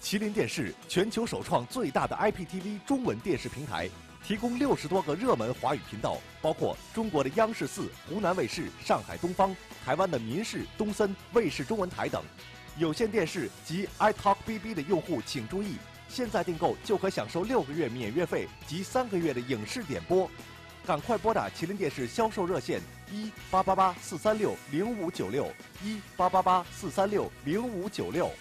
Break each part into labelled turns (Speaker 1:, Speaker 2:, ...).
Speaker 1: 麒麟电视全球首创最大的 IPTV 中文电视平台，提供60多个热门华语频道，包括中国的央视4、湖南卫视、上海东方、台湾的民视、东森、卫视中文台等。有线电视及 iTalkBB 的用户请注意，现在订购就可享受6个月免月费及3个月的影视点播。赶快拨打麒麟电视销售热线1-888-436-0596，1-888-436-0596。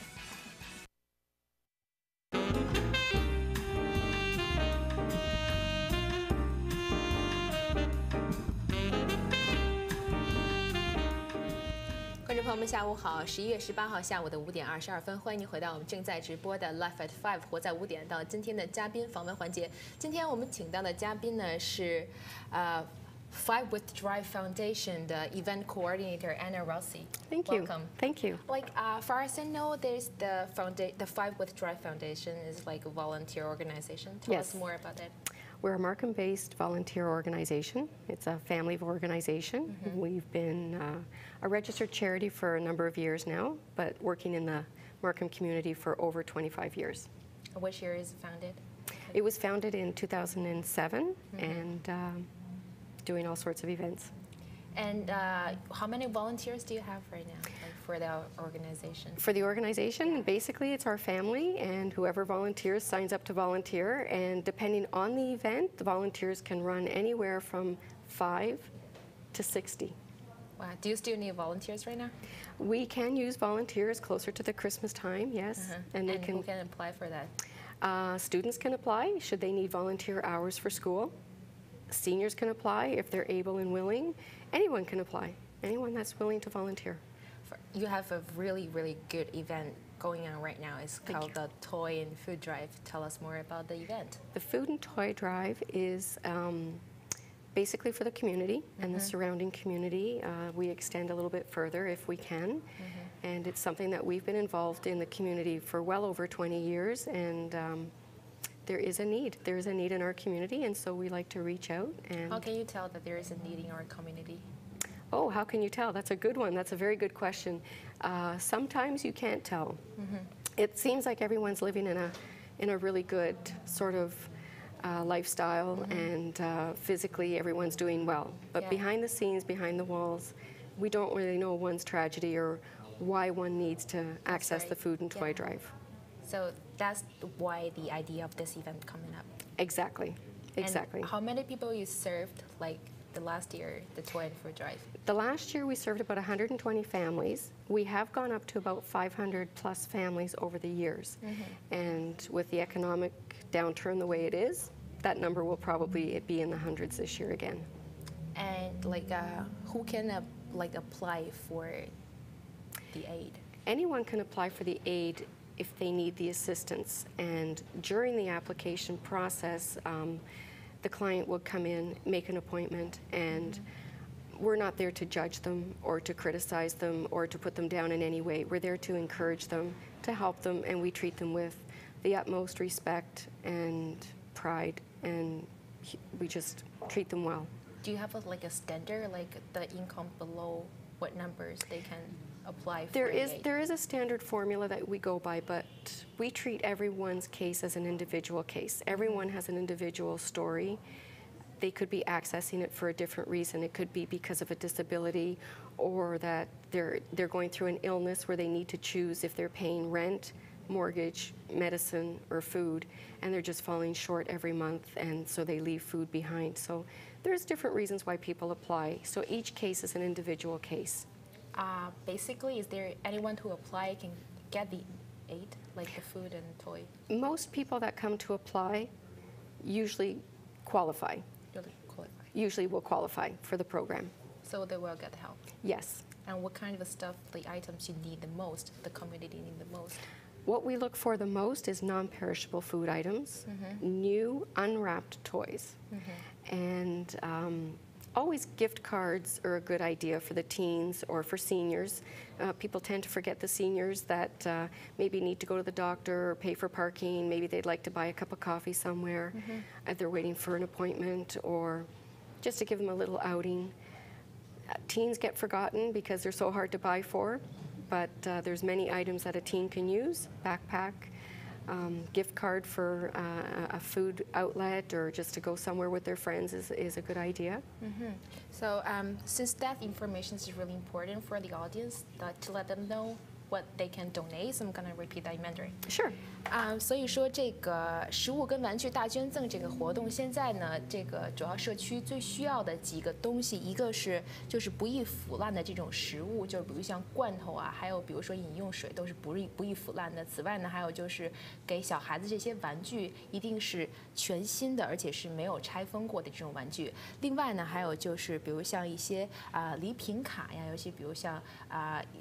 Speaker 2: 观众朋友们，下午好！11月18号下午的5点22分，欢迎您回到我们正在直播的 Live at 5活在5点到今天的嘉宾访问环节。今天我们请到的嘉宾呢是Five with Drive Foundation 的 Event Coordinator Anna Rossi.
Speaker 3: Thank you.
Speaker 2: Welcome.
Speaker 3: Thank you.
Speaker 2: Like far as I know, there's the Five with Drive Foundation is like a volunteer organization. Tell us more about it.
Speaker 3: We're a Markham-based volunteer organization. It's a family organization. We've been a registered charity for a number of years now, but working in the Markham community for over 25 years.
Speaker 2: Which year is it founded?
Speaker 3: It was founded in 2007 and doing all sorts of events.
Speaker 2: And how many volunteers do you have right now, like, for the organization?
Speaker 3: For the organization, basically it's our family, and whoever volunteers signs up to volunteer, and depending on the event, the volunteers can run anywhere from 5 to 60.
Speaker 2: Wow. Do you still need volunteers right now?
Speaker 3: We can use volunteers closer to the Christmas time, yes.
Speaker 2: And who can apply for that?
Speaker 3: Students can apply should they need volunteer hours for school. Seniors can apply if they're able and willing. Anyone can apply, anyone that's willing to volunteer.
Speaker 2: You have a really, really good event going on right now. It's called the Toy and Food Drive. Tell us more about the event.
Speaker 3: The Food and Toy Drive is basically for the community and the surrounding community. We extend a little bit further if we can. And it's something that we've been involved in the community for well over 20 years. And there is a need. There is a need in our community, and so we like to reach out. And
Speaker 2: how can you tell that there is a need in our community?
Speaker 3: Oh, how can you tell? That's a good one. That's a very good question. Sometimes you can't tell. It seems like everyone's living in a really good sort of lifestyle, and physically everyone's doing well. But behind the scenes, behind the walls, we don't really know one's tragedy or why one needs to access the Food and Toy Drive.
Speaker 2: So that's why the idea of this event coming up.
Speaker 3: Exactly, exactly.
Speaker 2: And how many people you served, like the last year, the Toy and Food Drive?
Speaker 3: The last year we served about 120 families. We have gone up to about 500 plus families over the years. And with the economic downturn the way it is, that number will probably be in the hundreds this year again.
Speaker 2: And like, who can like apply for the aid?
Speaker 3: Anyone can apply for the aid if they need the assistance, and during the application process, the client will come in, make an appointment, and we're not there to judge them or to criticize them or to put them down in any way. We're there to encourage them, to help them, and we treat them with the utmost respect and pride, and we just treat them well.
Speaker 2: Do you have like a standard, like the income below what numbers they can apply for?
Speaker 3: There is a standard formula that we go by, but we treat everyone's case as an individual case. Everyone has an individual story. They could be accessing it for a different reason. It could be because of a disability, or that they're going through an illness where they need to choose if they're paying rent, mortgage, medicine, or food, and they're just falling short every month, and so they leave food behind. So there's different reasons why people apply. So each case is an individual case.
Speaker 2: Basically, is there anyone who apply can get the aid, like the food and toy?
Speaker 3: Most people that come to apply usually qualify. Usually will qualify for the program.
Speaker 2: So they will get help?
Speaker 3: Yes.
Speaker 2: And what kind of stuff, the items you need the most, the community need the most?
Speaker 3: What we look for the most is non-perishable food items, new unwrapped toys, and always gift cards are a good idea for the teens or for seniors. People tend to forget the seniors that maybe need to go to the doctor or pay for parking. Maybe they'd like to buy a cup of coffee somewhere if they're waiting for an appointment, or just to give them a little outing. Teens get forgotten because they're so hard to buy for, but there's many items that a teen can use: backpack, gift card for a food outlet or just to go somewhere with their friends is a good idea.
Speaker 2: So since that information is really important for the audience, to let them know what they can donate, so I'm going to repeat that in Mandarin.
Speaker 3: Sure.
Speaker 2: 所以说这个食物跟玩具大捐赠这个活动，现在呢，这个主要社区最需要的几个东西，一个是就是不易腐烂的这种食物，就是比如像罐头啊，还有比如说饮用水都是不易腐烂的。此外呢，还有就是给小孩子这些玩具，一定是全新的，而且是没有拆封过的这种玩具。另外呢，还有就是比如像一些礼品卡呀，尤其比如像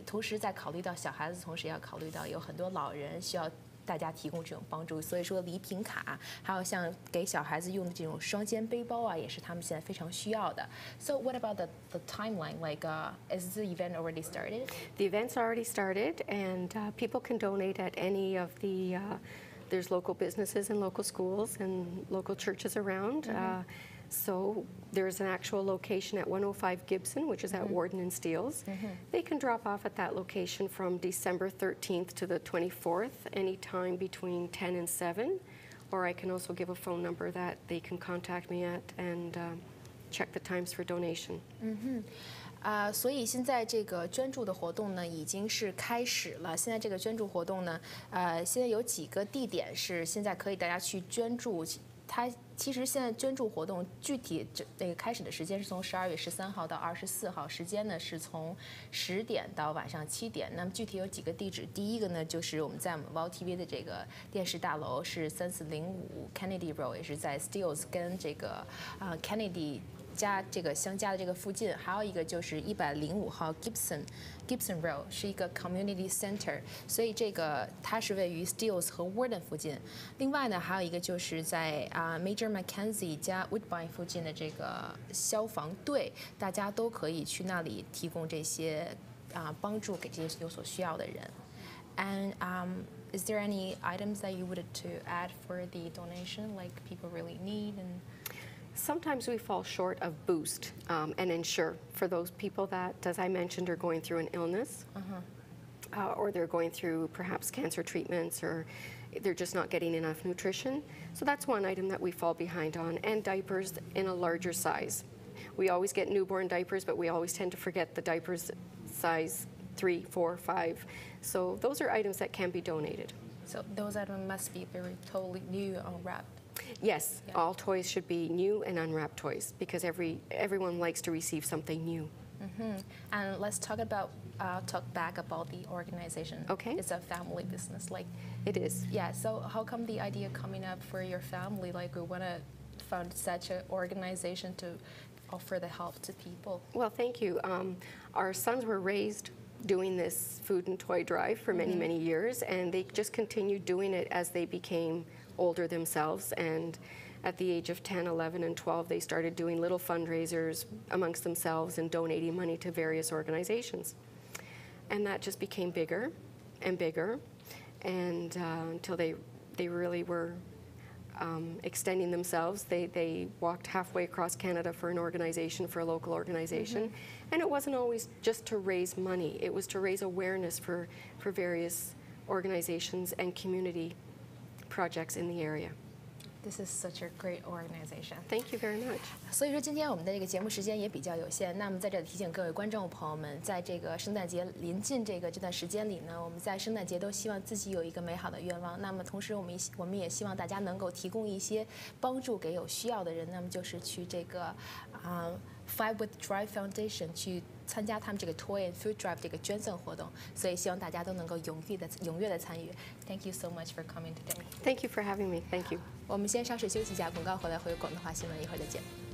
Speaker 2: 同时在考虑到小孩子，同时也要考虑到有很多老人需要大家提供这种帮助，所以说礼品卡，还有像给小孩子用的这种双肩背包啊，也是他们现在非常需要的。So what about the timeline? Like, is the event already started?
Speaker 3: The event's already started, and people can donate at any of the. There's local businesses and local schools and local churches around. So there's an actual location at 105 Gibson, which is at Warden and Steeles. They can drop off at that location from December 13th to the 24th, anytime between 10 and 7. Or I can also give a phone number that they can contact me at and check the times for donation.
Speaker 2: 所以现在这个捐助的活动呢已经是开始了。现在这个捐助活动呢，现在有几个地点是现在可以大家去捐助。它其实现在捐助活动具体那个开始的时间是从12月13号到24号，时间呢是从10点到晚上7点。那么具体有几个地址？第一个呢就是我们在我们 WOWtv 的这个电视大楼是3405 Kennedy Road， 也是在 Steeles 跟这个Kennedy 加这个相加的这个附近，还有一个就是105号 Gibson Road 是一个 Community Center， 所以这个它是位于 Steeles 和 Warden 附近。另外呢，还有一个就是在Major Mackenzie 加 Woodbine 附近的这个消防队，大家都可以去那里提供这些帮助给这些有所需要的人。And is there any items that you would to add for the donation, like people really need and?
Speaker 3: Sometimes we fall short of boost and ensure for those people that, as I mentioned, are going through an illness or they're going through perhaps cancer treatments or they're just not getting enough nutrition. So that's one item that we fall behind on, and diapers in a larger size. We always get newborn diapers, but we always tend to forget the diapers size 3, 4, 5. So those are items that can be donated.
Speaker 2: So those items must be very totally new or wrapped.
Speaker 3: Yes, all toys should be new and unwrapped toys because everyone likes to receive something new.
Speaker 2: And let's talk back about the organization.
Speaker 3: Okay.
Speaker 2: It's a family business, like
Speaker 3: it is.
Speaker 2: Yeah. So how come the idea coming up for your family? Like we want to fund such an organization to offer the help to people.
Speaker 3: Well, thank you. Our sons were raised doing this food and toy drive for many, many years, and they just continued doing it as they became older themselves, and at the age of 10, 11, and 12, they started doing little fundraisers amongst themselves and donating money to various organizations. And that just became bigger and bigger, and until they really were extending themselves. They walked halfway across Canada for an organization, for a local organization. And it wasn't always just to raise money. It was to raise awareness for various organizations and community projects in the area.
Speaker 2: This is such a great organization.
Speaker 3: Thank you very much.
Speaker 2: 所以说今天我们的这个节目时间也比较有限，那么在这里提醒各位观众朋友们，在这个圣诞节临近这段时间里呢，我们在圣诞节都希望自己有一个美好的愿望。那么同时我们也希望大家能够提供一些帮助给有需要的人，那么就是去这个Five with Drive Foundation 去参加他们这个 Toy and Food Drive 这个捐赠活动，所以希望大家都能够踊跃的参与。Thank you so much for coming today.
Speaker 3: Thank you for having me. Thank you.
Speaker 2: 我们先稍事休息一下，广告回来会有广东话新闻，一会儿再见。